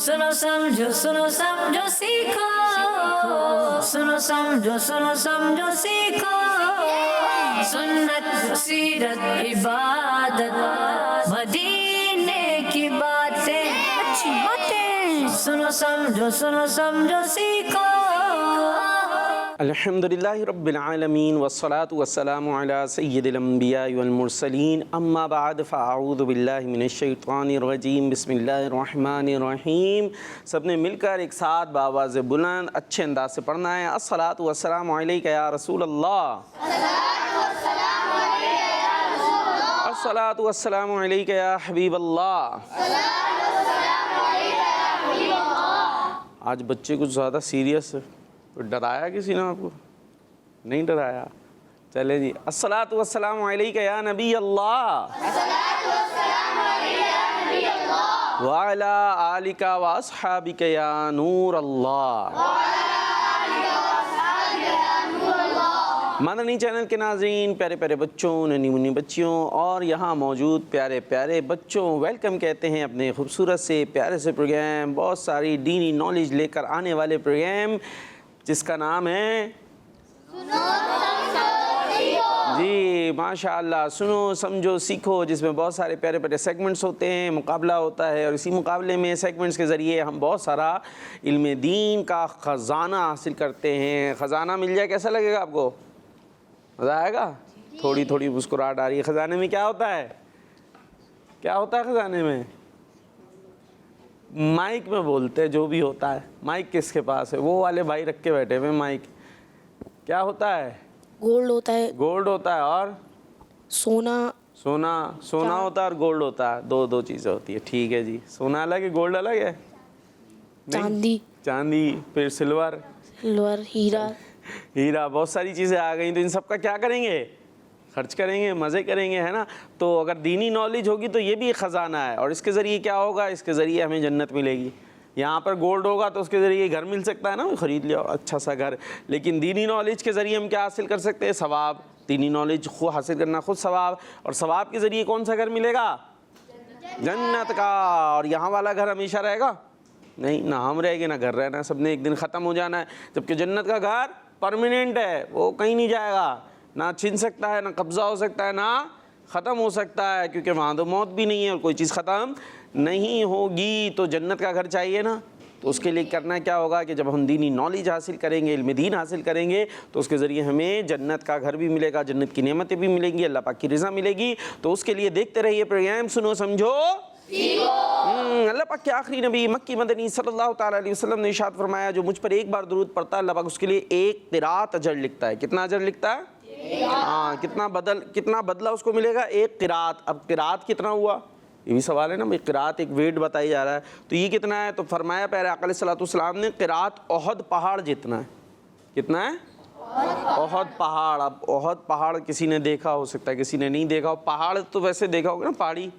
सुनो समझो सीखो, सुनो समझो सीखो, सुन्नत सीरत इबादत मदीने की बातें, अच्छी बातें। सुनो समझो सीखो। अल्हम्दुलिल्लाहि रब्बिल आलमीन वस्सलातु वस्सलामु अला सय्यिदिल अंबिया वल मुरसलीन अम्मा बाद फ़अऊज़ु बिल्लाहि मिनश शैतानिर रजीम बिस्मिल्लाहिर रहमानिर रहीम। सबने मिलकर एक साथ बावाज़ बुलंद अच्छे अंदाज से पढ़ना है। अस्सलातु वस्सलामु अलैका या रसूल अल्लाह, अस्सलातु वस्सलामु अलैका या हबीब अल्लाह। आज बच्चे कुछ ज़्यादा सीरियस, डराया किसी ने आपको? नहीं डराया। चले जी, अस्सलातु वस्सलामु अलैका या नबी अल्लाह व अला आलिका व अस्हाबिका या नूर अल्लाह। मदनी चैनल के नाज़रीन, प्यारे प्यारे बच्चों, नन्ही मुन्नी बच्चियों और यहाँ मौजूद प्यारे प्यारे बच्चों, वेलकम कहते हैं अपने खूबसूरत से प्यारे से प्रोग्राम, बहुत सारी दीनी नॉलेज लेकर आने वाले प्रोग्राम जिसका नाम है जी माशाअल्लाह सुनो समझो सीखो, जिसमें बहुत सारे प्यारे प्यारे सेगमेंट्स होते हैं, मुकाबला होता है और इसी मुकाबले में सेगमेंट्स के ज़रिए हम बहुत सारा इल्म दीन का ख़जाना हासिल करते हैं। ख़जाना मिल जाए कैसा लगेगा आपको? मज़ा आएगा? थोड़ी थोड़ी मुस्कुराहट आ रही है। ख़जाने में क्या होता है? क्या होता है ख़जाने में? माइक में बोलते हैं जो भी होता है। माइक किसके पास है? वो वाले भाई रख के बैठे हुए माइक। क्या होता है? गोल्ड होता है। गोल्ड होता है और सोना होता है और गोल्ड होता है। दो चीज़ें होती है। ठीक है जी, सोना अलग है, गोल्ड अलग है। चांदी, फिर सिल्वर, हीरा, बहुत सारी चीज़ें आ गई। तो इन सब का क्या करेंगे? खर्च करेंगे, मज़े करेंगे, है ना। तो अगर दीनी नॉलेज होगी तो ये भी एक ख़जाना है और इसके ज़रिए क्या होगा? इसके ज़रिए हमें जन्नत मिलेगी। यहाँ पर गोल्ड होगा तो उसके ज़रिए घर मिल सकता है ना, ख़रीद लिया अच्छा सा घर। लेकिन दीनी नॉलेज के ज़रिए हम क्या हासिल कर सकते हैं? सवाब। दीनी नॉलेज खुद हासिल करना, खुद सवाब, और सवाब के ज़रिए कौन सा घर मिलेगा? जन्नत का। और यहाँ वाला घर हमेशा रहेगा? नहीं, ना हम रहेंगे ना घर रहना, सब ने एक दिन ख़त्म हो जाना है। जबकि जन्नत का घर परमानेंट है, वो कहीं नहीं जाएगा, ना छिन सकता है, ना कब्ज़ा हो सकता है, ना ख़त्म हो सकता है, क्योंकि वहाँ तो मौत भी नहीं है और कोई चीज़ ख़त्म नहीं होगी। तो जन्नत का घर चाहिए ना। तो उसके लिए करना क्या होगा कि जब हम दीनी नॉलेज हासिल करेंगे, इल्म दीन हासिल करेंगे, तो उसके ज़रिए हमें जन्नत का घर भी मिलेगा, जन्नत की नेमतें भी मिलेंगी, अल्लाह पाक की रज़ा मिलेगी। तो उसके लिए देखते रहिए प्रोग्राम सुनो समझो। अल्लाह पाक के आखिरी नबी मक्की मदनी सल्लल्लाहु ताला अलैहि वसल्लम ने इरशाद फरमाया, जो मुझ पर एक बार दुरूद पढ़ता है अल्लाह पाक उसके लिए एक क़िरात अजर लिखता है। कितना अजर लिखता है? हाँ, कितना बदला उसको मिलेगा? एक क़िरात। अब क़िरात कितना हुआ, ये भी सवाल है ना भाई। क़िरात एक वेट बताई जा रहा है, तो ये कितना है? तो फरमाया प्यारे आका अलैहिस्सलातु वस्सलाम ने, क़िरात ओहद पहाड़ जितना है। कितना है? ओहद पहाड़। अब ओहद पहाड़ किसी ने देखा हो सकता है, किसी ने नहीं देखा हो। पहाड़ तो वैसे देखा होगा ना, पहाड़ी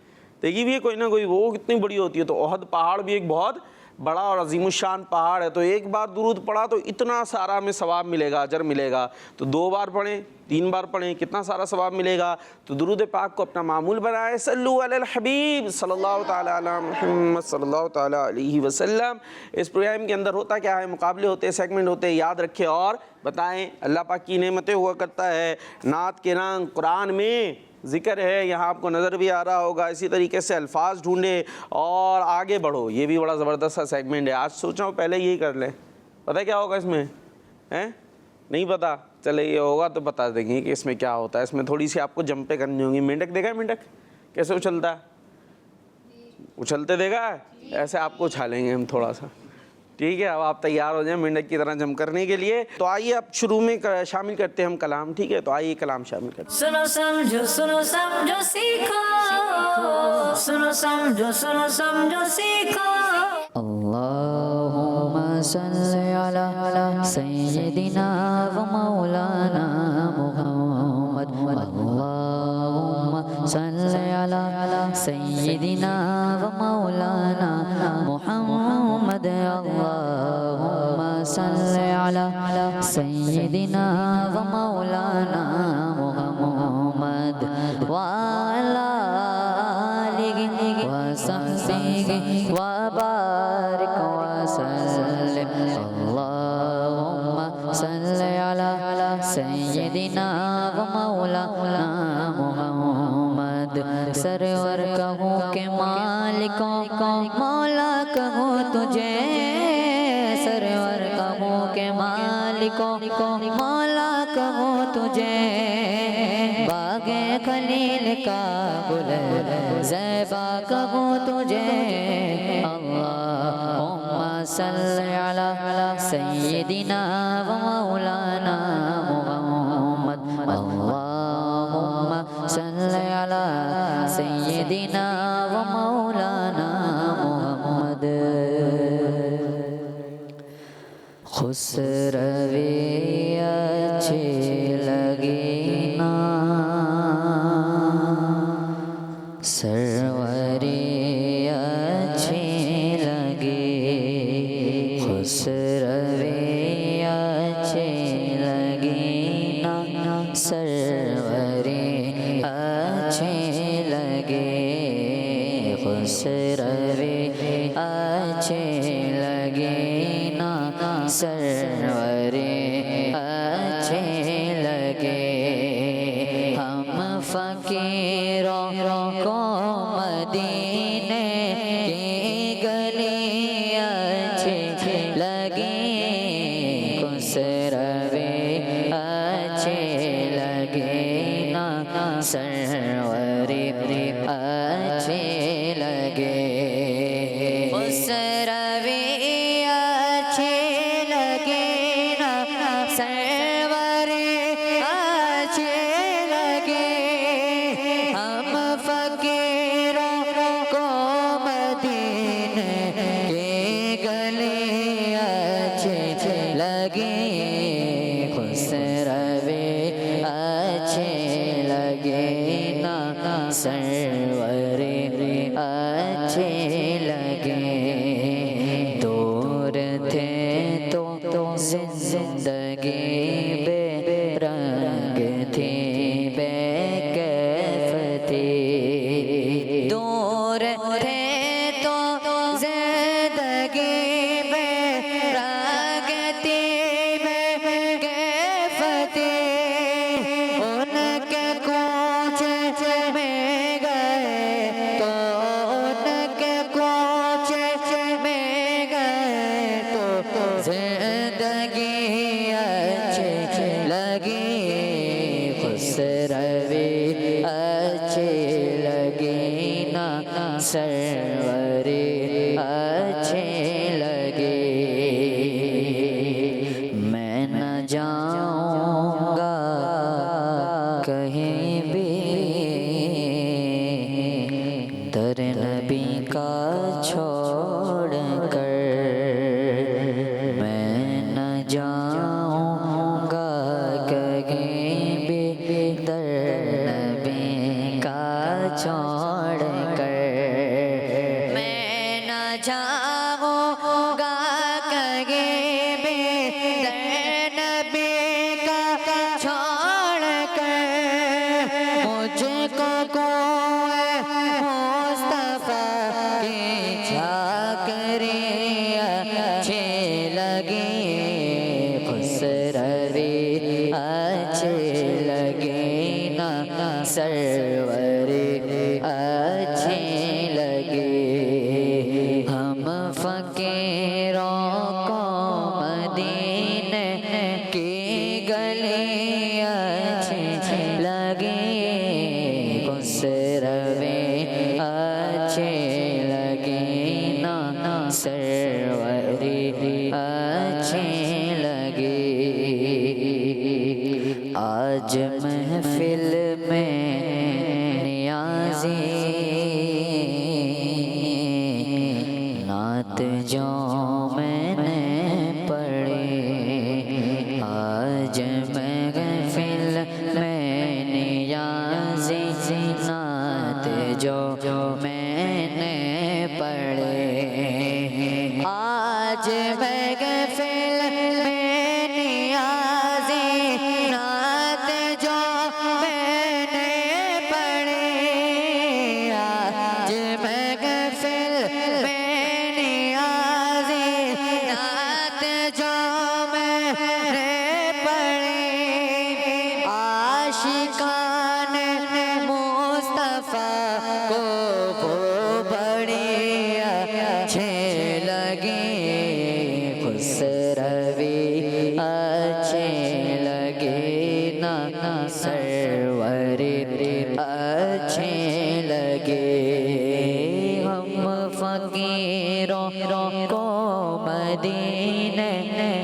देखी भी है कोई ना कोई, वो कितनी बड़ी होती है। तो ओहद पहाड़ भी एक बहुत बड़ा और अजीमुशान पहाड़ है। तो एक बार दुरूद पढ़ा तो इतना सारा हमें सवाब मिलेगा, अजर मिलेगा। तो 2 बार पढ़ें, 3 बार पढ़ें, कितना सारा सवाब मिलेगा। तो दुरूद पाक को अपना मामूल बनाए। सल्लु अलल हबीब सल्लल्लाहु ताला अला मुहम्मद सल्लल्लाहु ताला अलैहि वसल्लम। इस प्रोग्राम के अंदर होता क्या है? मुकाबले होते हैं, सेगमेंट होते हैं, याद रखें और बताएं। अल्लाह पाक की नेमतें हुआ करता है, नात के रंग कुरान में ज़िक्र है, यहाँ आपको नज़र भी आ रहा होगा। इसी तरीके से अल्फाज ढूंढे और आगे बढ़ो। ये भी बड़ा ज़बरदस्त सा सेगमेंट है। आज सोच रहा हूँ पहले यही कर लें। पता है क्या होगा इसमें? हैं? नहीं पता? चले, ये होगा तो बता देंगे कि इसमें क्या होता है। इसमें थोड़ी सी आपको जंपें करनी होंगी। मेंढक देखा है? मेंढक कैसे उछलता है? उछलते देखा है? ऐसे आपको उछालेंगे हम थोड़ा सा। ठीक है, अब आप तैयार हो जाएं मेंढक की तरह जम करने के लिए। तो आइए अब शुरू में शामिल करते हैं हम कलाम। ठीक है, तो आइए कलाम शामिल करते हैं। सुनो समझो सीखो, सुनो समझो सीखो। अल्लाहुम्मा सल्लि अला सय्यिदिना व मौलाना मुहम्मद। अल्लाहुम्मा सल्लि अला सय्यिदिना व मौलाना मुहम्मद। अल्लाहुम्मा सल्लि अला सय्यिदिना व मौलाना मुहम्मद व अला आलिहि व सहबिहि व बारिक सैयदिना व मौलाना मोहम्मद सरवर कहूँ के मालिकों को मौला कहूँ तुझे सरवर कहूँ के मालिकों को मौला कहूँ तुझे बागे खलील का गुल ज़ैबा कहूँ तुझे अल्लाहुम्मा सल्ली अला सय्यिदिना व मौलाना मुहम्मद अल्लाहुम्मा सल्ली अला सय्यिदिना व मौलाना मुहम्मद खुसरवे अच्छे लगे ना सरवरे अच्छे लगे खुसरवे अच्छे लगे ना सरवरे अच्छे लगे खुसरवे अच्छे लगे ना सरवरे अच्छे लगे हम फकीरों को मदीने की गली अच्छे लगे खुसरवे अच्छे लगे ना सरवरे अच्छे लगे खुसरवे अच्छे लगे ना सरवरे अच्छे लगे हम फकीरों को मदीने के गले अच्छे लगे खुसरवे अच्छे लगे ना सरवरे अच्छे लगे दूर थे तो जिंदगी बेरंग थी बेकैफ थी दूर थे तो जिंदगी बेरंग थी बेकैफ थी उनके कोचे में गए तो उनके कोचे में गए तो जिंदगी अच्छे लगी खुसरवे अच्छे लगे ना सरवरे अच्छे लगे मैं न जाऊंगा कहीं भी दर नबी का छोड़ कर मैं न जाऊंगा कहीं भी दर नबी का छोड़ कर मैं न जाऊंगा कहीं भी दर नबी का छोड़ कर मुझको कोई मुस्तफा की झांकरी अच्छे लगे खुसरवे अच्छे लगे ना सरवरे अच्छे लगे हम फकीरों को मदीने की गली अच्छे लगे खुसरवे अच्छे लगे ना सरवरे अच्छे लगे आज महफिल में नियाज़ी नात जो मैंने पढ़ी आज महफिल में नियाज़ी नात जो मैंने पढ़े आज महफिल में नियाज़ी नात जो मैंने पढ़े आज महफिल में नियाज़ी नात जो मैंने पढ़े को मदीने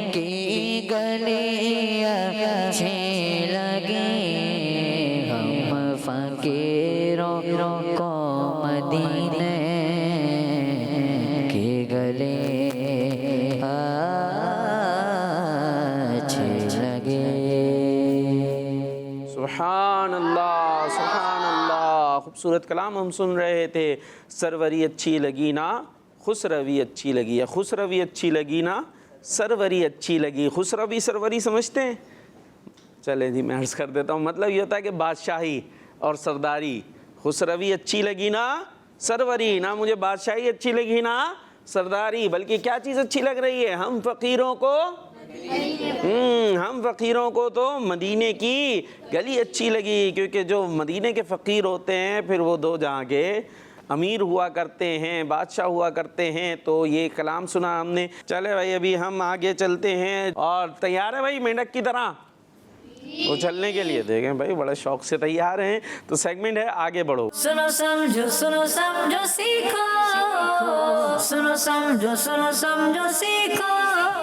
की गलियां अच्छी लगी, हम फकीरों को मदीने की गली अच्छी लगी। सुभान अल्लाह, सुभान अल्लाह। खूबसूरत कलाम हम सुन रहे थे। सरवरी अच्छी लगी ना खुसरवी अच्छी लगी, या खुसरवी अच्छी लगी ना सरवरी अच्छी लगी। खुसरवी सरवरी समझते हैं? चले जी मैं अर्ज़ कर देता हूँ। मतलब ये होता है कि बादशाही और सरदारी। खुसरवी अच्छी लगी ना सरवरी, ना मुझे बादशाही अच्छी लगी ना सरदारी, बल्कि क्या चीज़ अच्छी लग रही है? हम फ़कीरों को हम फ़कीरों को तो मदीने की गली अच्छी लगी, क्योंकि जो मदीने के फ़कीर होते हैं फिर वो दो जहाँ के अमीर हुआ करते हैं, बादशाह हुआ करते हैं। तो ये कलाम सुना हमने। चले भाई अभी हम आगे चलते हैं। और तैयार है भाई मेंढक की तरह उछलने के लिए? देखें भाई बड़े शौक से तैयार हैं। तो सेगमेंट है आगे बढ़ो। सुनो समझो सीखो, सुनो समझो सीखो।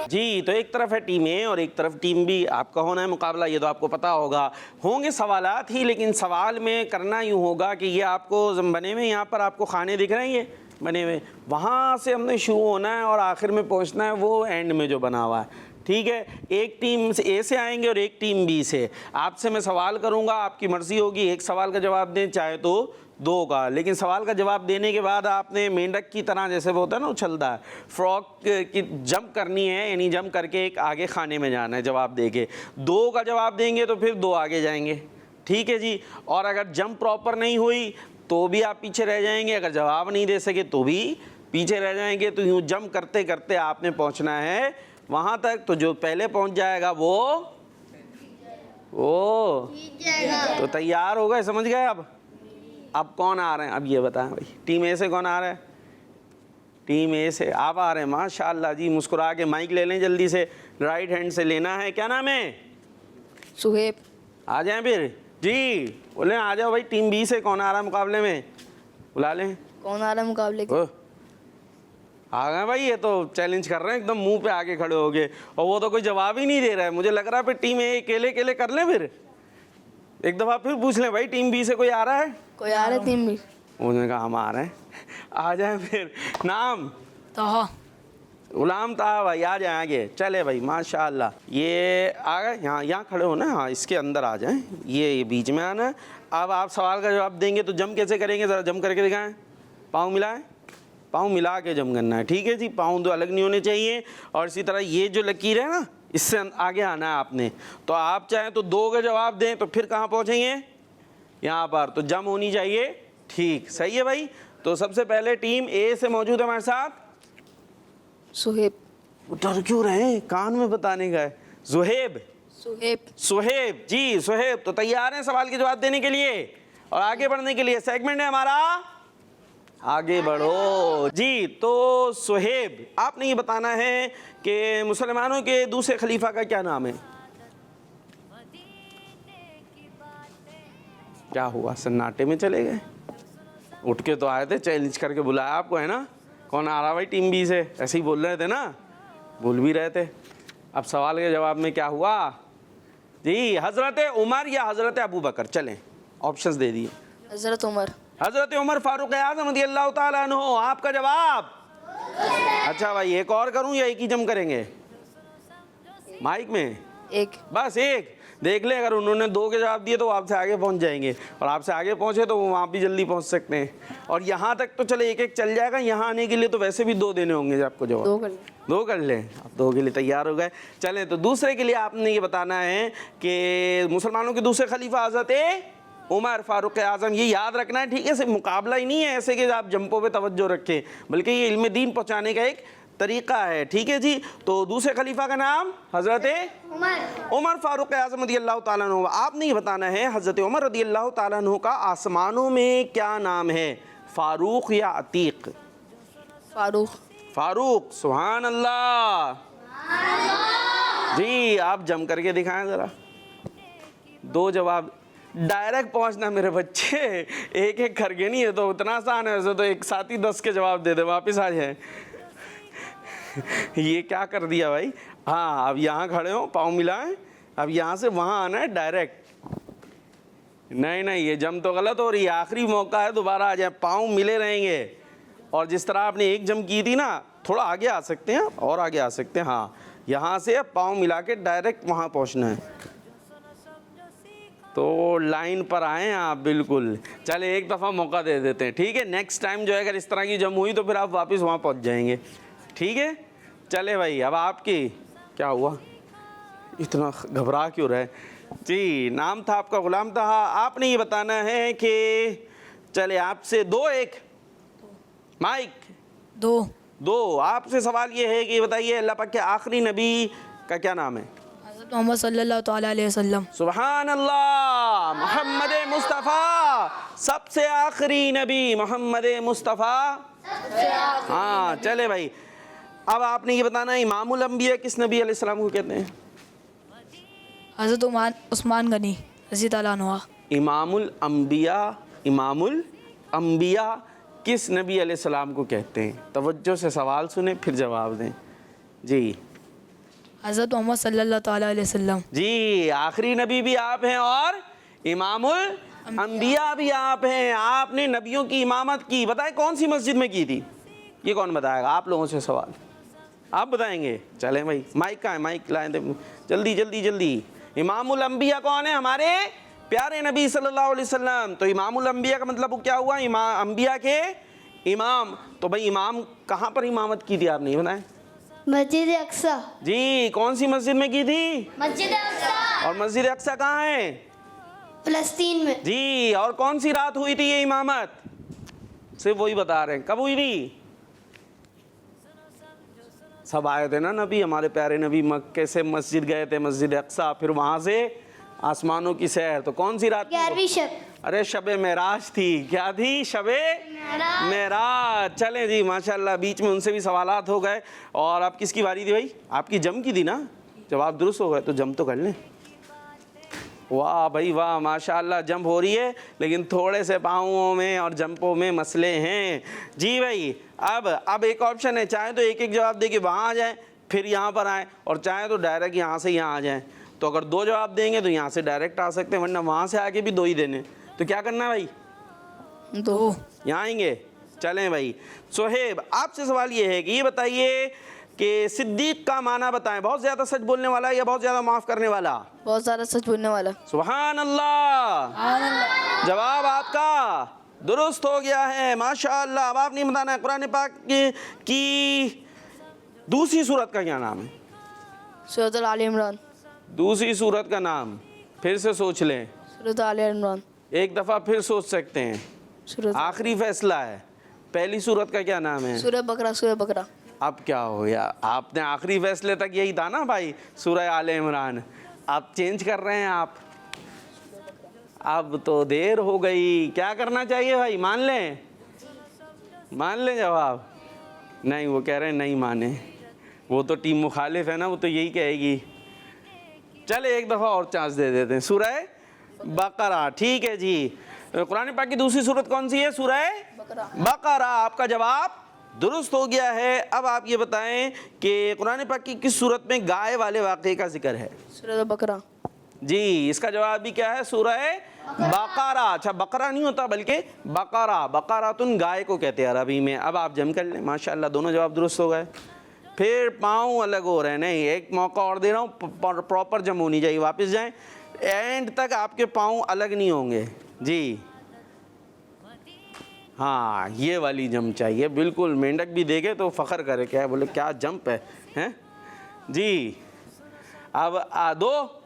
जी, तो एक तरफ है टीम ए और एक तरफ टीम बी। आपका होना है मुकाबला, ये तो आपको पता होगा। होंगे सवालात ही, लेकिन सवाल में करना यूँ होगा कि ये आपको बने हुए यहाँ पर आपको खाने दिख रहे हैं, ये बने हुए, वहाँ से हमने शुरू होना है और आखिर में पहुँचना है वो एंड में जो बना हुआ है। ठीक है, एक टीम से ए से आएंगे और एक टीम बी से। आपसे मैं सवाल करूंगा, आपकी मर्ज़ी होगी, एक सवाल का जवाब दें चाहे तो दो का। लेकिन सवाल का जवाब देने के बाद आपने मेंढक की तरह, जैसे वो होता है ना उछलता है, फ्रॉक की जंप करनी है, यानी जंप करके एक आगे खाने में जाना है जवाब दे के। दो का जवाब देंगे तो फिर दो आगे जाएंगे। ठीक है जी। और अगर जंप प्रॉपर नहीं हुई तो भी आप पीछे रह जाएंगे, अगर जवाब नहीं दे सके तो भी पीछे रह जाएंगे। तो यूँ जंप करते करते आपने पहुँचना है वहाँ तक। तो जो पहले पहुँच जाएगा वो तो तैयार हो गए, समझ गए? अब कौन आ रहे हैं अब ये बताएं भाई। टीम ए से कौन आ रहा है? टीम ए से आप आ रहे हैं, माशाल्लाह जी। मुस्कुरा के माइक ले लें जल्दी से, राइट हैंड से लेना है। क्या नाम है? सुहेब। आ जाएं फिर जी, बोले आ जाओ भाई। टीम बी से कौन आ रहा है मुकाबले में? बुला लें। कौन आ रहा है मुकाबले के? आ गए भाई, ये तो चैलेंज कर रहे हैं, एकदम मुंह पे आके खड़े हो गए। और वो तो कोई जवाब ही नहीं दे रहा है। मुझे लग रहा है फिर टीम ए अकेले अकेले कर लें, फिर एक दफ़ा फिर पूछ लें भाई टीम बी से कोई आ रहा है? कोई आ रहा है टीम बी? उन्होंने कहा हम आ रहे हैं। आ जाए फिर। नाम? ताहा। गुलाम ताहा भाई, आ जाए आगे। चले भाई माशाल्लाह। ये आ गए, यहाँ खड़े हो ना, हाँ इसके अंदर आ जाएं, ये बीच में आना। अब आप सवाल का जवाब देंगे तो जम कैसे करेंगे, ज़रा जम करके दिखाएं। पाँव मिलाएं, पाँव मिला के जम करना है। ठीक है जी, पाँव दो अलग नहीं होने चाहिए। और इसी तरह ये जो लकीर है ना, इससे आगे आना है आपने। तो आप चाहें तो दो का जवाब दें तो फिर कहाँ पहुँचेंगे? यहाँ पर। तो जम होनी चाहिए। ठीक, सही है भाई। तो सबसे पहले टीम ए से मौजूद है हमारे साथ सुहेब। डर क्यों रहे, कान में बताने का है। सुहेब। सुहेब जी, सुहेब। तो तैयार हैं सवाल के जवाब देने के लिए और आगे बढ़ने के लिए? सेगमेंट है हमारा आगे बढ़ो जी। तो सुहेब, आपने ये बताना है कि मुसलमानों के दूसरे खलीफा का क्या नाम है? क्या हुआ, सन्नाटे में चले गए? उठ के तो आए थे, चैलेंज करके बुलाया आपको, है ना? कौन आ रहा भाई टीम बी से? ऐसे ही बोल रहे थे ना, बोल भी रहे थे। अब सवाल के जवाब में क्या हुआ जी? हज़रत उमर या हज़रत अबू बकर? चलें, ऑप्शंस दे दिए। हज़रत उमर। हज़रत उमर फारूक आज़म रज़ियल्लाहु ताला अन्हु। आपका जवाब? अच्छा भाई, एक और करूं या एक ही जम करेंगे? माइक में एक, बस एक। देख लें, अगर उन्होंने दो के जवाब दिए तो आपसे आगे पहुंच जाएंगे, और आपसे आगे पहुंचे तो वहाँ भी जल्दी पहुंच सकते हैं। और यहाँ तक तो चले एक एक चल जाएगा, यहाँ आने के लिए तो वैसे भी दो देने होंगे आपको जवाब। दो कर लें। आप दो के लिए तैयार हो गए। चलें, तो दूसरे के लिए आपने ये बताना है कि मुसलमानों के दूसरे खलीफा हज़रत उमर फारूक आज़म। ये याद रखना है, ठीक है? सिर्फ मुकाबला ही नहीं है ऐसे कि आप जंपों पे तवज्जो रखें, बल्कि ये इल्म दीन पहुँचाने का एक तरीक़ा है। ठीक है जी। तो दूसरे खलीफा का नाम हज़रत उमर फारूक आज़म रज़ियल्लाहु ताला अन्हु। आपने ये बताना है हज़रत उमर रज़ियल्लाहु ताला अन्हु का आसमानों में क्या नाम है, फ़ारूक या अतीक? फारूक। फ़ारूक। सुभान अल्लाह जी। आप जम करके दिखाएं ज़रा। दो जवाब डायरेक्ट पहुंचना मेरे बच्चे, एक एक करके नहीं है तो उतना आसान है। वैसे तो एक साथ ही 10 के जवाब दे दे, वापस आ जाए। ये क्या कर दिया भाई। हाँ, अब यहाँ खड़े हो, पाँव मिलाएं, अब यहाँ से वहाँ आना है डायरेक्ट। नहीं नहीं, ये जम तो गलत हो रही है, आखिरी मौका है, दोबारा आ जाए, पाँव मिले रहेंगे। और जिस तरह आपने एक जम की थी ना, थोड़ा आगे आ सकते हैं और आगे आ सकते हैं। हाँ, यहाँ से पाँव मिला के डायरेक्ट वहाँ पहुँचना है। तो लाइन पर आएँ आप बिल्कुल। चले एक दफ़ा मौका दे देते हैं, ठीक है। नेक्स्ट टाइम जो है अगर इस तरह की जम हुई तो फिर आप वापस वहाँ पहुँच जाएंगे, ठीक है। चले भाई, अब आपकी क्या हुआ, इतना घबरा क्यों रहे जी। नाम था आपका गुलाम था। आपने ये बताना है कि चले आपसे दो, एक माइक दो आपसे सवाल ये है कि बताइए अल्लाह पाक के आखिरी नबी का क्या नाम है। हज़रत मोहम्मद सल्लल्लाहु तआला अलैहि वसल्लम। सुभान अल्लाह, मोहम्मद मुस्तफ़ा सबसे आखिरी नबी, मोहम्मद मुस्तफ़ा। हाँ चले भाई, अब आपने ये बताना है इमामुल अंबिया किस नबी अलैहिस्सलाम को कहते हैं। हज़रत उस्मान गनी रज़ी अल्लाह अन्हु। इमामुल अंबिया किस नबी अलैहिस्सलाम को कहते हैं। तवज्जो से सवाल सुने फिर जवाब दें जी। हज़रत मोहम्मद सल्लल्लाहु तआला अलैहि वसल्लम। जी, आखिरी नबी भी आप हैं और इमामुल अंबिया भी आप हैं। आपने नबियों की इमामत की, बताए कौन सी मस्जिद में की थी, ये कौन बताएगा। आप लोगों से सवाल, आप बताएंगे। चलें भाई, माइक कहाँ है, माइक लाएं जल्दी जल्दी जल्दी। इमामुल अंबिया कौन है, हमारे प्यारे नबी सल्लल्लाहु अलैहि वसल्लम। तो इमामुल अंबिया का मतलब क्या हुआ, अंबिया के इमाम। तो भाई इमाम कहाँ पर इमामत की थी आपने, ये बताएं। मस्जिद अक्सा। जी, कौन सी मस्जिद में की थी, मस्जिद अक्सा। और मस्जिद अक्सा कहाँ है, फलस्तीन में। जी। और कौन सी रात हुई थी ये इमामत, सिर्फ वही बता रहे हैं, कब हुई थी। सब आए थे ना नबी, हमारे प्यारे नबी मक्के से मस्जिद गए थे, मस्जिद अक्सा, फिर वहाँ से आसमानों की सैर। तो कौन सी रात, 11वीं शब। अरे शबे मेराज थी। क्या थी, शबे मेराज। चलें जी, माशाल्लाह, बीच में उनसे भी सवालात हो गए। और अब किसकी बारी थी भाई, आपकी जम की थी ना। जवाब दुरुस्त हो गए तो जम तो कर लें। वाह भाई वाह, माशाल्लाह, जंप हो रही है, लेकिन थोड़े से पाँवों में और जंपों में मसले हैं जी भाई। अब एक ऑप्शन है, चाहे तो एक एक जवाब दे के वहाँ आ जाए, फिर यहाँ पर आए, और चाहे तो डायरेक्ट यहाँ से यहाँ आ जाएँ। तो अगर दो जवाब देंगे तो यहाँ से डायरेक्ट आ सकते हैं, वरना वहाँ से आके भी दो ही देने। तो क्या करना है भाई, दो। यहाँ आएंगे। चलें भाई, सोहेब आपसे सवाल ये है कि ये बताइए कि सिद्दीक का माना बताएं। बहुत ज़्यादा सच बोलने वाला या बहुत ज़्यादा माफ़ करने वाला। बहुत ज़्यादा सच बोलने वाला। सुभान अल्लाह, जवाब आपका दुरुस्त हो गया है, माशाअल्लाह। अब आपने बताना है कुरान पाक की दूसरी सूरत का क्या नाम है। सूरत आल इमरान। दूसरी सूरत का नाम फिर से सोच लें, सूरत आल इमरान। एक दफ़ा फिर सोच सकते हैं, सूरत आखिरी फैसला है। पहली सूरत का क्या नाम है। सूरह बकरा। सूरह बकरा। अब क्या हो गया, आपने आखिरी फैसले तक यही था ना भाई, सूरह आल इमरान। आप चेंज कर रहे हैं आप, अब तो देर हो गई। क्या करना चाहिए भाई, मान लें जवाब। नहीं, वो कह रहे हैं नहीं माने, वो तो टीम मुखालिफ है ना, वो तो यही कहेगी। चले एक दफ़ा और चांस दे देते हैं, सूरह बकरा। ठीक है जी, कुरान पाक की दूसरी सूरत कौन सी है, सूरह बकरा। आपका जवाब दुरुस्त हो गया है। अब आप ये बताएं कि कुरान पाक की किस सूरत में गाय वाले वाक़े का जिक्र है। सूरह बकरा। जी, इसका जवाब भी क्या है, सूरह बकरा। अच्छा, बकरा नहीं होता बल्कि बकरा, बकरातुन गाय को कहते हैं अरबी में। अब आप जम कर लें, माशाल्लाह, दोनों जवाब दुरुस्त हो गए। फिर पाँव अलग हो रहे हैं, नहीं, एक मौका और दे रहा हूँ, प्रॉपर जम होनी चाहिए। वापस जाएं, एंड तक आपके पाँव अलग नहीं होंगे जी। हाँ, ये वाली जंप चाहिए बिल्कुल। मेंढक भी देखे तो फ़ख्र करे, क्या बोले क्या जंप है, हैं जी। अब दो,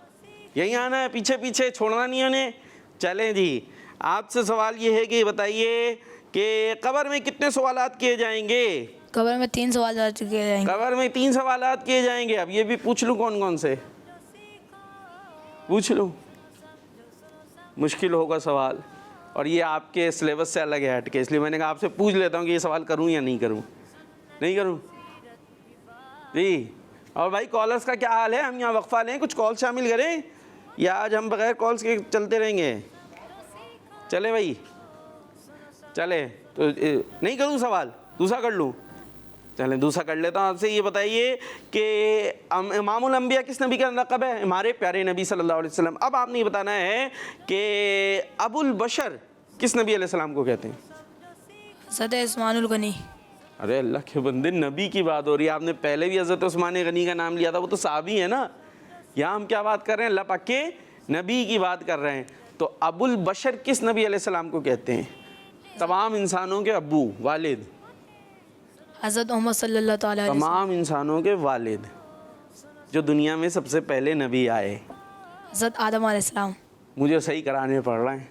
यहीं आना है, पीछे पीछे छोड़ना नहीं है। चलें जी, आपसे सवाल ये है कि बताइए कि कब्र में कितने सवालात किए जाएंगे। कब्र में 3 सवाल किए जाएंगे। कब्र में 3 सवालात किए जाएंगे। अब ये भी पूछ लूँ कौन कौन से पूछ लूँ, मुश्किल होगा सवाल, और ये आपके सिलेबस से अलग है हटके, इसलिए मैंने कहा आपसे पूछ लेता हूँ कि ये सवाल करूँ या नहीं करूँ। नहीं करूँ जी। और भाई कॉलर्स का क्या हाल है, हम यहाँ वक्फा लें, कुछ कॉल शामिल करें, या आज हम बगैर कॉल्स के चलते रहेंगे। चले भाई, चले तो नहीं करूँ सवाल, दूसरा कर लूँ। चलें दूसरा कर लेता हूँ आपसे। ये बताइए कि इमामुल अंबिया किस नबी का लक़ब है? हमारे प्यारे नबी सल्लल्लाहु अलैहि वसल्लम। अब आपने ये बताना है कि अबुल बशर किस नबी अलैहिस्सलाम को कहते हैं? हज़रत उस्मानुल गनी। अरे अल्लाह के बंदे, नबी की बात हो रही है, आपने पहले भी हज़रत उस्मान गनी का नाम लिया था, वो तो साहबी है ना। यहाँ हम क्या बात कर रहे हैं? अल्लाह पाक के नबी की बात कर रहे हैं। तो अबुल बशर किस नबी अलैहिस्सलाम को कहते हैं? तमाम इंसानों के अब्बू, वालिद, हज़रत मोहम्मद सल्लल्लाहु अलैहि वसल्लम। तमाम इंसानों के वालिद, जो दुनिया में सबसे पहले नबी आए। हज़रत आदम अलैहिस्सलाम। मुझे सही कराने पड़ रहे हैं,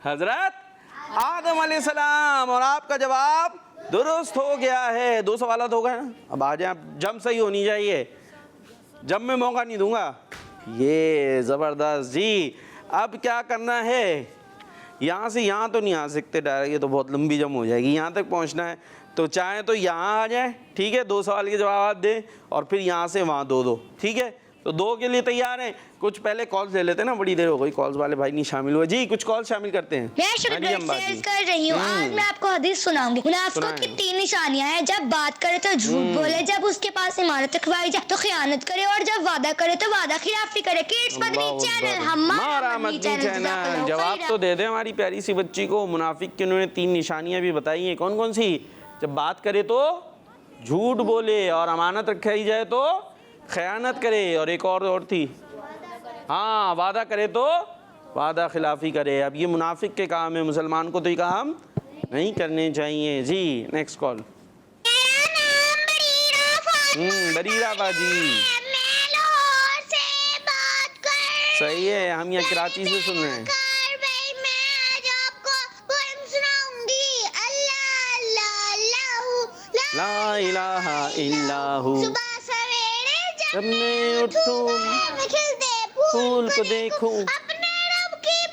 हज़रत आदम अलैहिस्सलाम। और आपका जवाब दुरुस्त हो गया है। 2 सवाल हो गए ना। अब आ जाए, जम सही होनी चाहिए, जब मैं मौका नहीं दूंगा। ये ज़बरदस्त जी। अब क्या करना है? यहाँ से यहाँ तो नहीं आ सकते डायरेक्ट, ये तो बहुत लंबी जम हो जाएगी। यहाँ तक पहुँचना है तो चाहे तो यहाँ आ जाए, ठीक है, 2 सवाल के जवाब आप दें और फिर यहाँ से वहाँ 2-2, ठीक है। तो 2 के लिए तैयार हैं? कुछ पहले कॉल्स ले लेते हैं ना, बड़ी देर हो गई, कॉल्स वाले भाई नहीं शामिल हुए जी। कुछ कॉल शामिल करते हैं। मैं शुरू कर रही हूँ। आज मैं आपको हदीस सुनाऊंगी। मुनाफिकों की 3 निशानियां हैं। जब बात करे तो झूठ बोले, जब उसके पास इमारत रखवाई जाए तो खियानत करे, और जब वादा करे तो वादा खिलाफी करे। किड्स मदनी चैनल, हमारा मदनी चैनल। जवाब तो दे दे हमारी प्यारी सी बच्ची को। मुनाफिक की उन्होंने 3 निशानियां भी बताई हैं। कौन कौन सी? जब बात करे तो झूठ बोले, और अमानत रखाई जाए तो खयानत करे, और एक और थी, हाँ, वादा करे तो वादा खिलाफी करे। अब ये मुनाफिक के काम है, मुसलमान को तो ये काम नहीं करने चाहिए जी। Next call. बरीरा बाजी, सही है, हम यहाँ कराची से सुन रहे हैं। ला इलाहा इल्लाहु, जब मैं उठूं फूल को देखूं,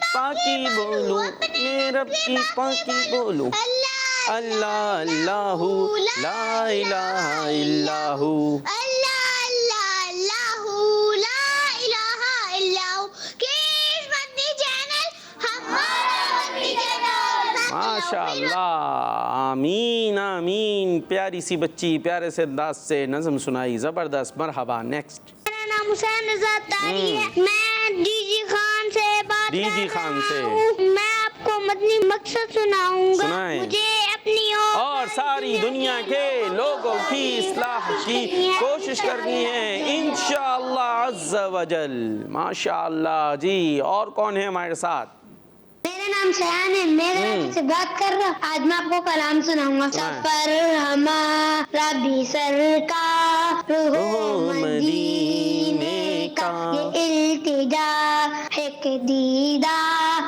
पाकी बोलूं, अपने रब की पाकी बोलूं, अल्लाह अल्लाहु ला इलाहा इल्लाहु। माशाअल्लाह, आमीन आमीन। प्यारी सी बच्ची प्यारे से अंदाज से नज़म सुनाई, ज़बरदस्त, मरहबा। नेक्स्ट। मेरा नाम हुसैन रज़ा तारी है। मैं डीजी खान से बात डीजी खान से। मैं आपको मदनी मकसद सुनाऊंगा। सुनाएं। मुझे अपनी और सारी दुनिया के लोगों की इस्लाह की कोशिश करनी है इंशाअल्लाह अज़्ज़ा वजल। माशाअल्लाह जी। और कौन है हमारे साथ? मेरा नाम शयान है। मैं से बात कर रहा हूँ। आज मैं आपको कलाम सुनाऊंगा। सफर हमारा भी सरकार हो मदीने का, ये इल्तिजा है कि दीदार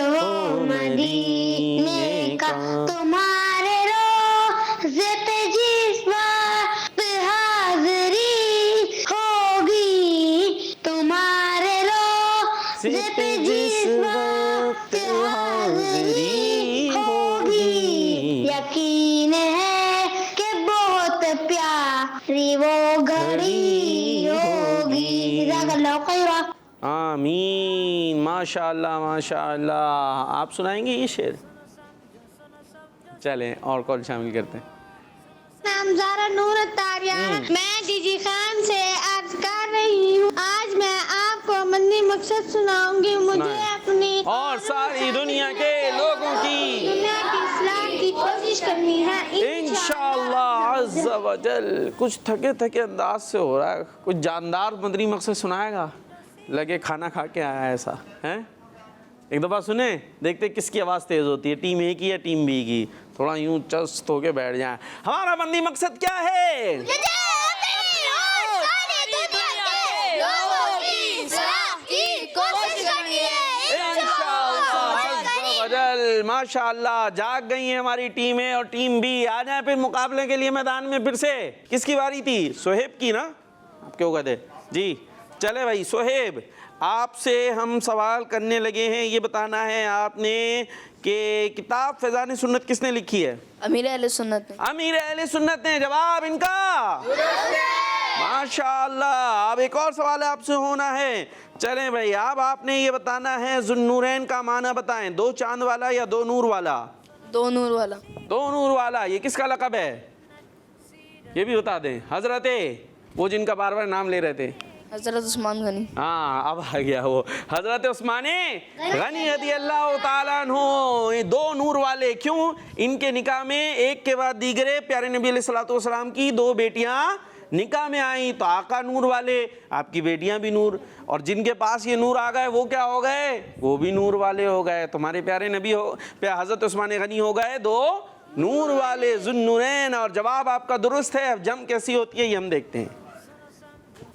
हो मदीने का। तुम्हारे रोज़े पे जिस वक्त हाज़री होगी, तुम्हारे रोज़े पे जिस वक्त हाज़री होगी, यकीन है कि बहुत प्यारी वो घड़ी होगी। ज़ज़ाकल्लाहु खैरा। आमीन। माशाअल्लाह माशाअल्लाह। आप सुनाएंगे ये शेर? चलें और कॉल शामिल करते हैं। नाम ज़ारा नूर तारिया। मैं डीजी खान से अर्ज कर रही हूँ। आज मैं आपको मदनी मकसद सुनाऊंगी। मुझे अपनी और सारी दुनिया के लोगों की दुनिया की इस्लाह की कोशिश करनी है इंशाअल्लाह अज़्ज़ा वजल। कुछ थके थके अंदाज से हो रहा है, कुछ जानदार मदनी मकसद सुनाएगा, लगे खाना खा के आया ऐसा है। एक दफ़ा सुने, देखते किसकी आवाज़ तेज़ होती है, टीम ए की या टीम बी की। थोड़ा यूं चस्त होके बैठ जाए। हमारा मदनी मकसद क्या है? माशाअल्लाह जाग गई है हमारी टीमें और टीम बी। आ जाए फिर मुकाबले के लिए मैदान में। फिर से किसकी बारी थी? सोहेब की ना? आप क्यों कहते जी? चले भाई सोहेब, आपसे हम सवाल करने लगे हैं। ये बताना है आपने कि किताब फैज़ान सुन्नत किसने लिखी है? अमीर अहले सुन्नत ने। अमीर अहले सुन्नत ने। जवाब इनका माशाअल्लाह। अब एक और सवाल आपसे होना है। चलें भाई, अब आपने ये बताना है ज़ुन्नूरैन का माना बताएं। 2 चांद वाला या 2 नूर वाला? 2 नूर वाला। 2 नूर वाला। ये किसका लक़ब है? ये भी बता दें। हजरते वो जिनका बार बार नाम ले रहे थे, हज़रत उस्मान गनी। हाँ अब आ गया वो, हजरत उस्मान गनी रज़ी अल्लाह ताला अन्हु। ये दो नूर वाले, क्यों? इनके निकाह में एक के बाद दीगरे प्यारे नबी अलैहिस्सलातु वस्सलाम की दो बेटियां निकाह में आई, तो आका नूर वाले, आपकी बेटियां भी नूर, और जिनके पास ये नूर आ गए वो क्या हो गए? वो भी नूर वाले हो गए। तुम्हारे प्यारे नबी हो, हजरत उस्मान गनी हो गए दो नूर वाले, ज़ुन्नूरैन। और जवाब आपका दुरुस्त है। अब जम कैसी होती है ये हम देखते हैं।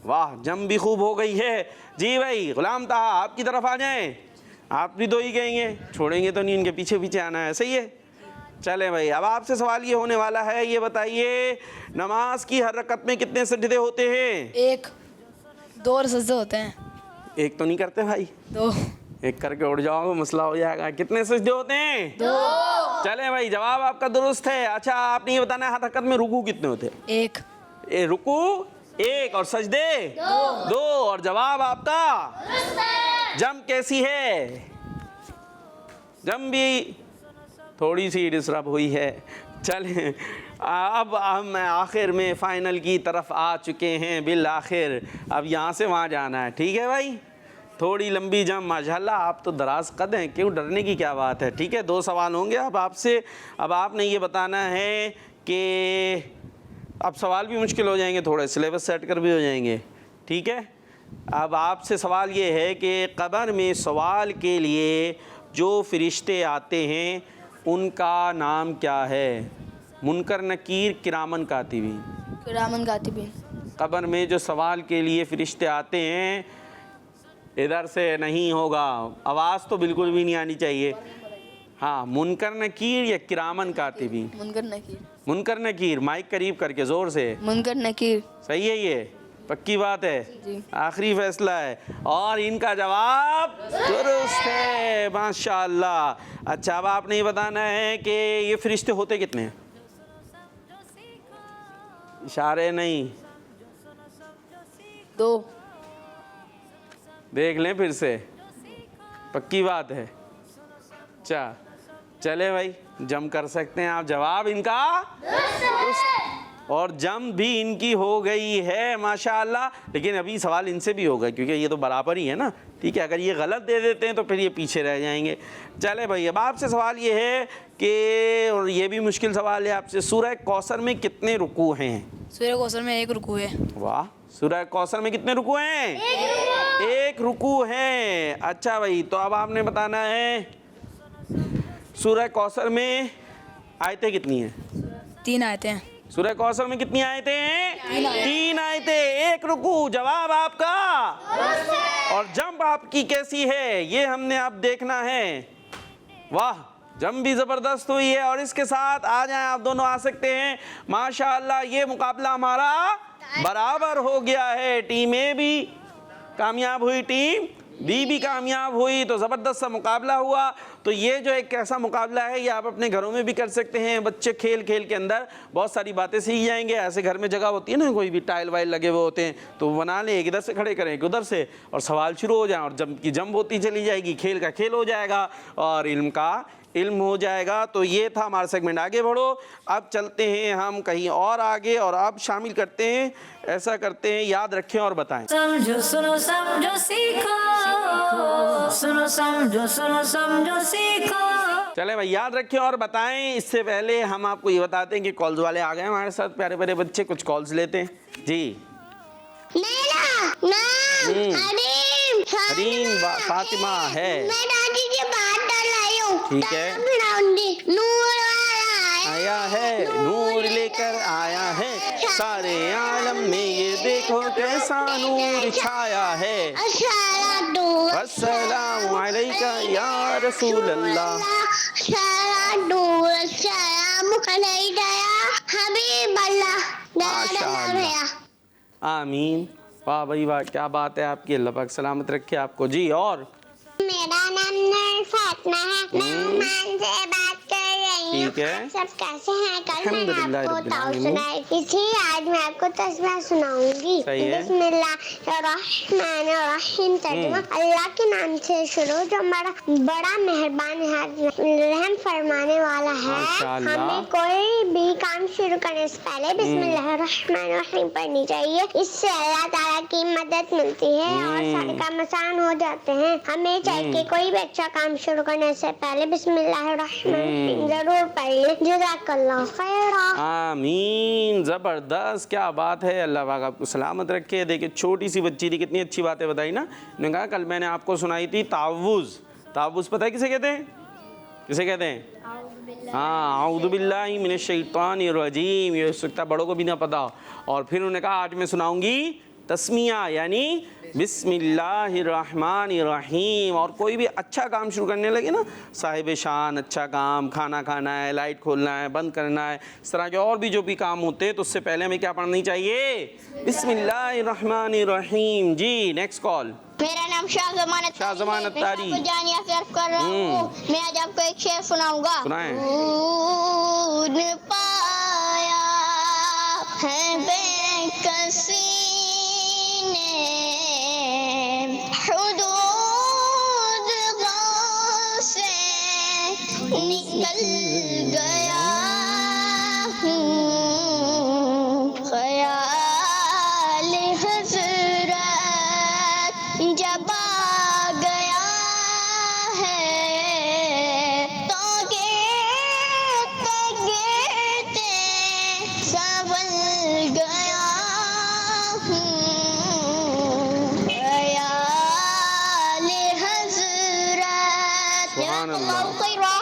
वाह, जम भी खूब हो गई है। जी भाई गुलाम ताहा आपकी तरफ आ जाएं, आप भी दो ही कहेंगे, छोड़ेंगे तो नहीं, इनके पीछे पीछे आना है, सही है? चले भाई, अब आपसे सवाल ये होने वाला है, ये बताइए नमाज की हर रकत में कितने सजदे होते हैं? 1 2 सजदे होते हैं। एक तो नहीं करते भाई, 2 एक करके उड़ जाओगे मसला हो जाएगा। कितने सजदे होते हैं? 2। चले भाई, जवाब आपका दुरुस्त है। अच्छा, आपने ये बताना है हर रकत में रुकू कितने होते हैं? 1 रुकू 1 और सजदे 2। और जवाब आपका जम कैसी है? जम भी थोड़ी सी डिस्टर्ब हुई है। चलें, अब हम आखिर में फ़ाइनल की तरफ आ चुके हैं बिल आखिर। अब यहाँ से वहाँ जाना है, ठीक है भाई? थोड़ी लंबी जम, माशाल्लाह आप तो दराज कद हैं, क्यों डरने की क्या बात है। ठीक है, 2 सवाल होंगे अब आपसे। अब आपने ये बताना है कि अब सवाल भी मुश्किल हो जाएंगे, थोड़े सिलेबस सेट कर भी हो जाएंगे, ठीक है? अब आपसे सवाल ये है कि कब्र में सवाल के लिए जो फरिश्ते आते हैं उनका नाम क्या है? मुनकर नकीर किरामन कातिबीन। किरामन कातिबीन। कब्र में जो सवाल के लिए फरिश्ते आते हैं, इधर से नहीं होगा, आवाज़ तो बिल्कुल भी नहीं आनी चाहिए। हाँ, मुनकर नकीर या किरामन कातिबीन? मुनकर नकीर। मुनकर नकीर, माइक करीब करके ज़ोर से। मुनकर नकीर। सही है, ये पक्की बात है, जी। आखिरी फैसला है और इनका जवाब दुरुस्त है, माशाअल्लाह। अच्छा, अब आपने ये बताना है कि ये फरिश्ते होते कितने हैं? इशारे नहीं, 2। देख लें फिर से, पक्की बात है। चले भाई, जम कर सकते हैं आप। जवाब इनका और जम भी इनकी हो गई है, माशाअल्लाह। लेकिन अभी सवाल इनसे भी होगा क्योंकि ये तो बराबर ही है ना, ठीक है? अगर ये गलत दे देते हैं तो फिर ये पीछे रह जाएंगे। चले भाई, अब आपसे सवाल ये है कि, और ये भी मुश्किल सवाल है आपसे, सूरह कौसर में कितने रुकू हैं? सूरह कौसर में 1 रुकू है। वाह, सूरह कौसर में कितने रुकू हैं? 1 रुकू है। अच्छा भाई, तो अब आपने बताना है सूरह कौसर में आयतें कितनी हैं? 3 आयतें हैं। सूरह कौसर में कितनी आयतें हैं? 3 आयतें, 1 रुकू। जवाब आपका और जंप आपकी कैसी है ये हमने अब देखना है। वाह, जंप भी ज़बरदस्त हुई है। और इसके साथ आ जाएं, आप दोनों आ सकते हैं। माशाअल्लाह, ये मुकाबला हमारा बराबर हो गया है। टीम ए भी कामयाब हुई, टीम बी भी कामयाब हुई, तो ज़बरदस्त सा मुकाबला हुआ। तो ये जो एक ऐसा मुकाबला है, ये आप अपने घरों में भी कर सकते हैं। बच्चे खेल खेल के अंदर बहुत सारी बातें सीख जाएंगे। ऐसे घर में जगह होती है ना, कोई भी टाइल वाइल लगे हुए होते हैं, तो वो बना लें, एक इधर से खड़े करें, एक उधर से, और सवाल शुरू हो जाए और जम की जम होती चली जाएगी, खेल का खेल हो जाएगा और इल्म का इल्म हो जाएगा। तो ये था हमारा सेगमेंट। आगे बढ़ो, अब चलते हैं हम कहीं और आगे और अब शामिल करते हैं, ऐसा करते हैं, याद रखें और बताएं। समझो सुनो समझो सीखो, सुनो समझो सीखो। चले भाई, याद रखें और बताएं। इससे पहले हम आपको ये बताते हैं कि कॉल्स वाले आ गए हमारे साथ, प्यारे प्यारे बच्चे। कुछ कॉल्स लेते हैं जी। मेरा नाम हरीम फातिमा है। मैं दादी की बात डाल आई हूँ। ठीक है। नूर आया है, नूर लेकर आया है, सारे आलम में ये देखो कैसा नूर छाया है। अस्सलामु अलैका या रसूल अल्लाह। माशाअल्लाह, आमीन। वाह भाई वाह, क्या बात है आपकी, अल्लाह पाक सलामत रखे आपको जी। और मेरा नाम फातिमा है, मैं ओमान से बात कर रही ठीक है। आप सब कैसे हैं? कल मैंने अल्हम्दुलिल्लाह आपको रब्बिल ताऊ आलमीन। सुनाई थी, आज मैं आपको तस्बीह सुनाऊंगी। सही है। बिस्मिल्लाहिर्रहमानिर्रहीम। तर्जुमा अल्लाह के नाम से शुरू जो हमारा बड़ा मेहरबान है, रहम फरमाने वाला है। माशाअल्लाह। हमें कोई भी काम शुरू करने से पहले बिस्मिल्लाहिर्रहमानिर्रहीम पढ़नी चाहिए। इससे अल्लाह ताला की मदद मिलती है और सारे काम आसान हो जाते हैं। हमें चाहिए कि कोई भी अच्छा काम शुरू करने से पहले बिस्मिल्लाहिर्रहमानिर्रहीम जरूर पढ़ लें। जज़ाकल्लाह खैरा। आमीन, ज़बरदस्त, क्या बात है। अल्लाह पाक आपको सलामत रखे। देखिए छोटी सी बच्ची थी, कितनी अच्छी बातें बताई ना। उन्होंने कहा कल मैंने आपको सुनाई थी तावुज़। तावुज़ पता है किसे कहते हैं? किसे कहते हैं? हाँ, औज़ु बिल्लाहि मिनश शैतानिर रजीम। ये हो सकता है बड़ों को भी ना पता। और फिर उन्होंने कहा आज मैं सुनाऊंगी तस्मिया यानी बिस्मिल्लाहिर्रहमानिर्रहीम। और कोई भी अच्छा काम शुरू करने लगे ना, साहिब शान अच्छा काम, खाना खाना है, लाइट खोलना है, बंद करना है, इस तरह के और भी जो भी काम होते हैं तो उससे पहले हमें क्या पढ़नी चाहिए? बिस्मिल्लाहिर्रहमानिर्रहीम। जी नेक्स्ट कॉल। मेरा नाम शाहजमान अत्तारी। मैं जानिया से अर्ज कर रहा हूँ। मैं आज आपको एक शेर सुनाऊंगा। सुनाएं। दूध पाया है बेकसी ने, हुदूद गाँव से निकल गया हूँ, ख्याल हज़रत जब आ गया है, तो गिरते गिरते संभल गया हूँ, ख्याल हज़रत। सुभान अल्लाह। जज़ाकल्लाहु खैरा।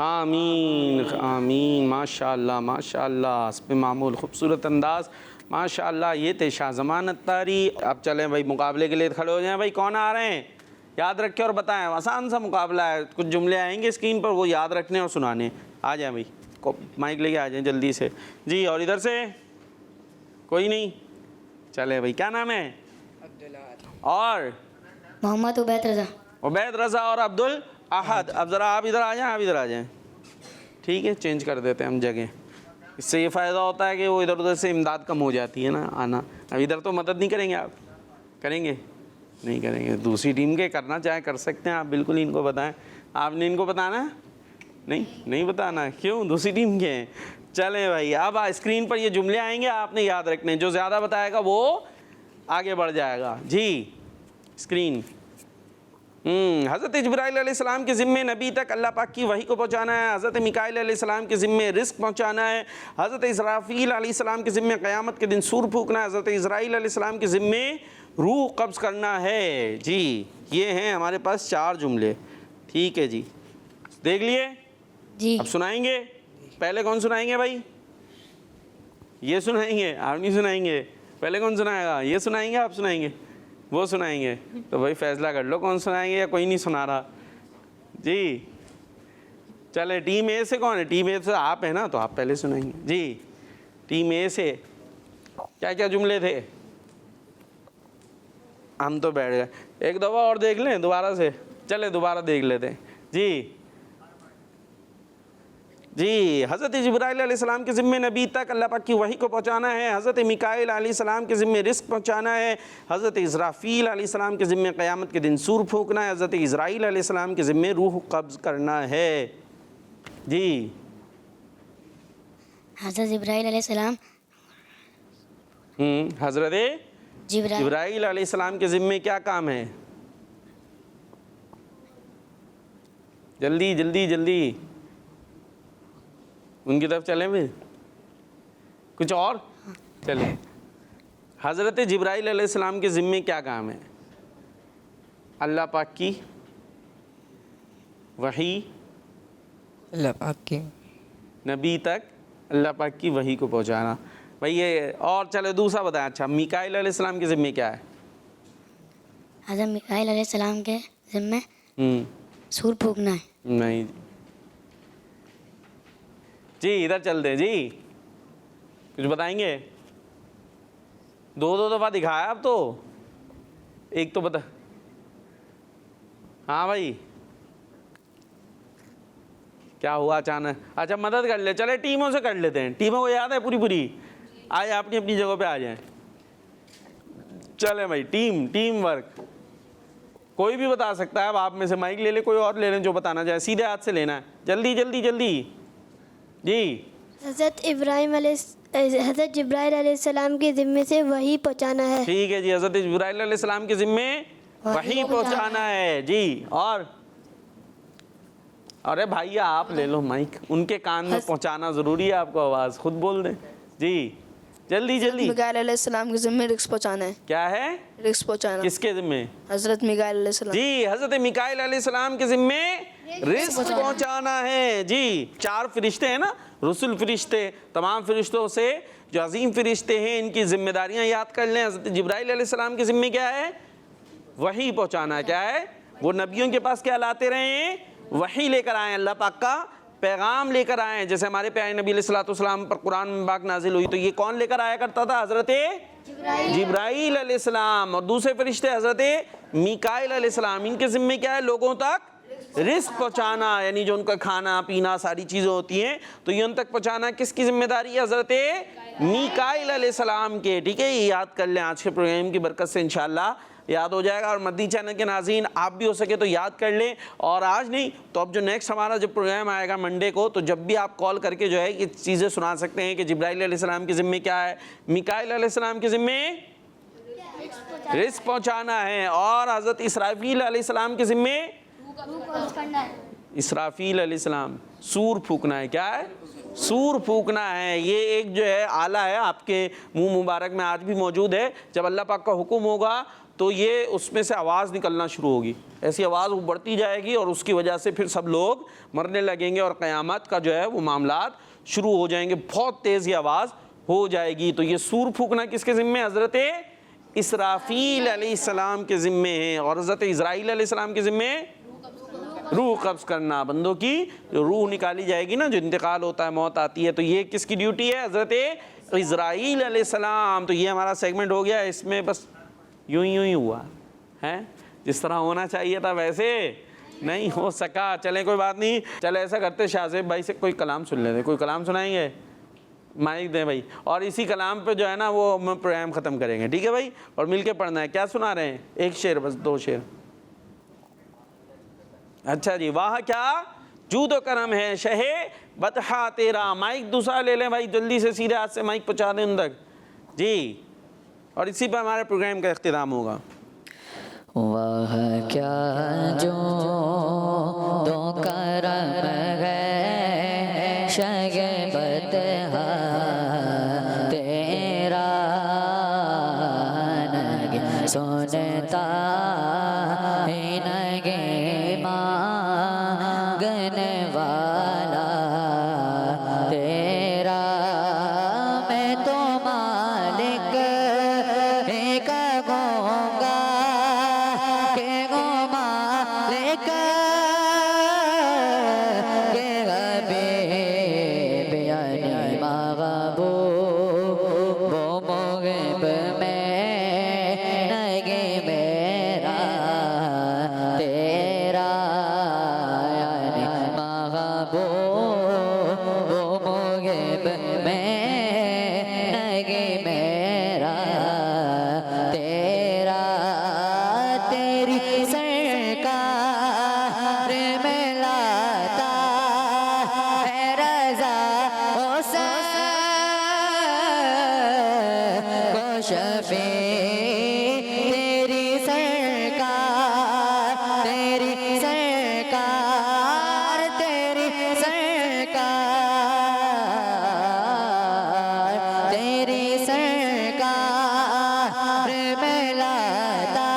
आमीन आमीन, माशाअल्लाह माशाअल्लाह, इस पे मामूल खूबसूरत अंदाज़, माशाअल्लाह। ये थे शाहजमान अत्तारी। अब चलें भाई मुकाबले के लिए खड़े हो जाएं। भाई कौन आ रहे हैं? याद रखें और बताएं। आसान सा मुकाबला है, कुछ जुमले आएंगे स्क्रीन पर, वो याद रखने और सुनाने। आ जाएं भाई, माइक लेके आ जाएं जल्दी से। जी, और इधर से कोई नहीं? चले भाई, क्या नाम है? और मोहम्मद उबैद रज़ा। उबैद रज़ा और अब्दुल अहद। अब ज़रा आप इधर आ जाएं, आप इधर आ जाएं। ठीक है, चेंज कर देते हैं हम जगह। इससे ये फ़ायदा होता है कि वो इधर उधर से इमदाद कम हो जाती है ना आना। अब इधर तो मदद नहीं करेंगे आप? करेंगे? नहीं करेंगे। दूसरी टीम के करना चाहे कर सकते हैं आप, बिल्कुल इनको बताएं। आपने इनको बताना है? नहीं बताना। क्यों? दूसरी टीम के हैं। चलें भाई, अब स्क्रीन पर ये जुमले आएंगे, आपने याद रखने। जो ज़्यादा बताएगा वो आगे बढ़ जाएगा। जी, स्क्रीन। हज़रत जिब्राइल अलैहिस्सलाम के ज़िम्मे नबी तक अल्लाह पाक की वही को पहुँचाना है। हज़रत मिकाईल अलैहिस्सलाम के ज़िम्मे रिस्क पहुँचाना है। हज़रत इसराफील अलैहिस्सलाम के ज़िम्मे क़यामत के दिन सूर फूंकना है। हज़रत इज़राइल अलैहिस्सलाम के ज़िम्मे रूह कब्ज़ करना है। जी, ये हैं हमारे पास 4 जुमले। ठीक है जी, देख लिए? जी। अब सुनाएंगे। पहले कौन सुनाएंगे भाई? ये सुनाएंगे? आप नहीं सुनाएंगे? पहले कौन सुनाएगा? ये सुनाएंगे, आप सुनाएंगे, वो सुनाएंगे? तो भाई फैसला कर लो कौन सुनाएंगे, या कोई नहीं सुना रहा? जी चले, टीम ए से कौन है? टीम ए से आप है ना, तो आप पहले सुनाएंगे। जी, टीम ए से क्या क्या जुमले थे? हम तो बैठ गए। एक दफ़ा और देख लें दोबारा से? चले दोबारा देख लेते हैं। जी, हज़रत जिब्राइल अलैहिस्सलाम के ज़िम्मे नबी तक अल्लाह पाक की वही को पहुँचाना है। हज़रत मिकाईल अलैहिस्सलाम के ज़िम्मे रिस्क पहुँचाना है। हज़रत इसराफील अलैहिस्सलाम के ज़िम्मे क़यामत के दिन सूर फूंकना है। हज़रत इज़राइल अलैहिस्सलाम के ज़िम्मे रूह कब्ज़ करना है। जी, हज़रत जिब्राइल अलैहिस्सलाम हज़रत जिब्राइल अलैहिस्सलाम के ज़िम्मे क्या काम है? जल्दी जल्दी जल्दी, उनकी तरफ चलें भी? कुछ और? चले। हज़रत जिब्राइल अलैहिस्सलाम के ज़िम्मे क्या काम है? अल्लाह पाक की वही, अल्लाह पाक की नबी तक अल्लाह पाक की वही को पहुंचाना। भाई ये, और चलो दूसरा बताएं। अच्छा, मिकाईल अलैहिस्सलाम के ज़िम्मे क्या है? हज़रत मिकाईल अलैहिस्सलाम के ज़िम्मे सूर फूंकना है। नहीं जी, इधर चलते जी, कुछ बताएंगे? दो दफ़ा दिखाया अब तो, एक तो बता। हाँ भाई, क्या हुआ अचानक? अच्छा मदद कर ले, चले टीमों से कर लेते हैं। टीमों को याद है पूरी पूरी? आए अपनी अपनी जगह पे आ जाएं। चले भाई, टीम वर्क। कोई भी बता सकता है। अब आप में से माइक ले ले, कोई और ले लें जो बताना चाहे, सीधे हाथ से लेना है। जल्दी जल्दी जल्दी जी। हज़रत जिब्राइल अलैहिस्सलाम के ज़िम्मे से वही पहुँचाना है। ठीक है जी, हज़रत जिब्राइल अलैहिस्सलाम के ज़िम्मे वही पहुँचाना है जी। और अरे भैया आप ले लो माइक, उनके कान में पहुँचाना ज़रूरी है आपको, आवाज़ खुद बोल दें जी। जल्दी जल्दी। मिकाईल अलैहिस्सलाम के ज़िम्मे रिस्क पहुँचाना है। क्या है? रिस्क पहुँचाना। किसके ज़िम्मे? हज़रत मिकाईल अलैहिस्सलाम जी, हज़रत मिकाईल अलैहिस्सलाम के ज़िम्मे रिस्क पहुँचाना है जी। 4 फरिश्ते हैं ना, रसूल फरिश्ते, तमाम फरिश्तों से जो अजीम फरिश्ते हैं, इनकी जिम्मेदारियां याद कर लें। हज़रत जिब्राइल अलैहिस्सलाम के ज़िम्मे क्या है? वही पहुँचाना है। क्या है? वो नबियों के पास क्या लाते रहे हैं? वही लेकर आए, अल्लाह पाक का पैगाम लेकर आए। जैसे हमारे प्यारे नबी अलैहिस्सलाम पर कुरान पाक नाजिल हुई तो ये कौन लेकर आया करता था? हज़रत जिब्राइल अलैहिस्सलाम। और दूसरे फरिश्ते हज़रत मिकाईल अलैहिस्सलाम, इनके ज़िम्मे क्या है? लोगों तक रिस्क पहुँचाना, यानी जो उनका खाना पीना सारी चीज़ें होती हैं तो ये उन तक पहुँचाना किसकी जिम्मेदारी है? हज़रत मिकाईल अलैहिस्सलाम के। ठीक है, ये याद कर लें, आज के प्रोग्राम की बरकत से इंशाअल्लाह याद हो जाएगा। और मदनी चैनल के नाज़रीन आप भी हो सके तो याद कर लें। और आज नहीं तो अब जो नेक्स्ट हमारा जब प्रोग्राम आएगा मंडे को, तो जब भी आप कॉल करके जो है ये चीज़ें सुना सकते हैं कि जिब्राइल अलैहिस्सलाम के ज़िम्मे क्या है, मिकाईल अलैहिस्सलाम के ज़िम्मे रिस्क पहुँचाना है, और हज़रत इसराफील अलैहिस्सलाम के ज़िम्मे इसराफील अलैहिस्सलाम सूर फूकना है। क्या है? सूर फूकना है। ये एक जो है आला है आपके मुंह मुबारक में आज भी मौजूद है। जब अल्लाह पाक का हुक्म होगा तो ये उसमें से आवाज़ निकलना शुरू होगी, ऐसी आवाज़ वो बढ़ती जाएगी और उसकी वजह से फिर सब लोग मरने लगेंगे और क़यामत का जो है वो मामलात शुरू हो जाएंगे। बहुत तेज़ ये आवाज़ हो जाएगी। तो ये सूर फूकना किसके ज़िम्मे? हज़रत इसराफील अलैहिस्सलाम के ज़िम्मे है। और हज़रत इज़राइल अलैहिस्सलाम के ज़िम्मे रूह कब्ज़ करना, बंदों की जो रूह निकाली जाएगी ना, जो इंतकाल होता है, मौत आती है, तो ये किसकी ड्यूटी है? हज़रत इज़राइल अलैहिस्सलाम। तो ये हमारा सेगमेंट हो गया। इसमें बस यूं ही हुआ है, जिस तरह होना चाहिए था वैसे नहीं हो सका। चलें कोई बात नहीं, चले ऐसा करते शाहज़ेब भाई से कोई कलाम सुन लेते। कोई कलाम सुनाएंगे? माइक दें भाई। और इसी कलाम पे जो है ना वो हम प्रोग्राम ख़त्म करेंगे। ठीक है भाई, और मिलके पढ़ना है। क्या सुना रहे हैं? एक शेर बस, 2 शेर। अच्छा जी, वाह क्या जूदो करम है शहे बतहा तेरा। माइक दूसरा ले लें भाई, जल्दी से सीधे हाथ से माइक पहुँचा दें उन तक जी। और इसी पर हमारे प्रोग्राम का इख्तिताम होगा। वाह क्या जो दो करम है शगे बतहा तेरा, नगे सुनता नगे मांगने वाला तेरा। मैं तो मालिक एक गूंगा के गो मालिक के हबीब यानी महबूब वो मुग़िब में नगे मेरा तेरा, यानी महबूब वो मुग़िब में नगे मेरा तेरा। तेरी सरकार में लाता है रज़ा को शफी। तेरी सरकार, तेरी सरकार, तेरी सरकार, तेरी सरकार में लाता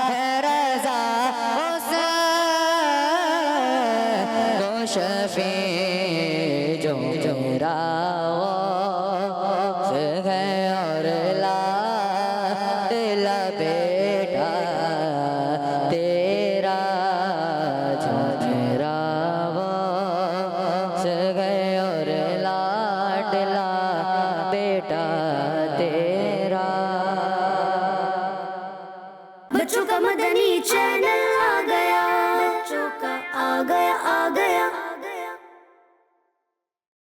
है रज़ा को शफी। जो मेरा वाक़ है और लाडला बेटा तेरा। जो मेरा वाक़ है और लाडला बेटा तेरा। बच्चों का मदनी चैनल आ गया।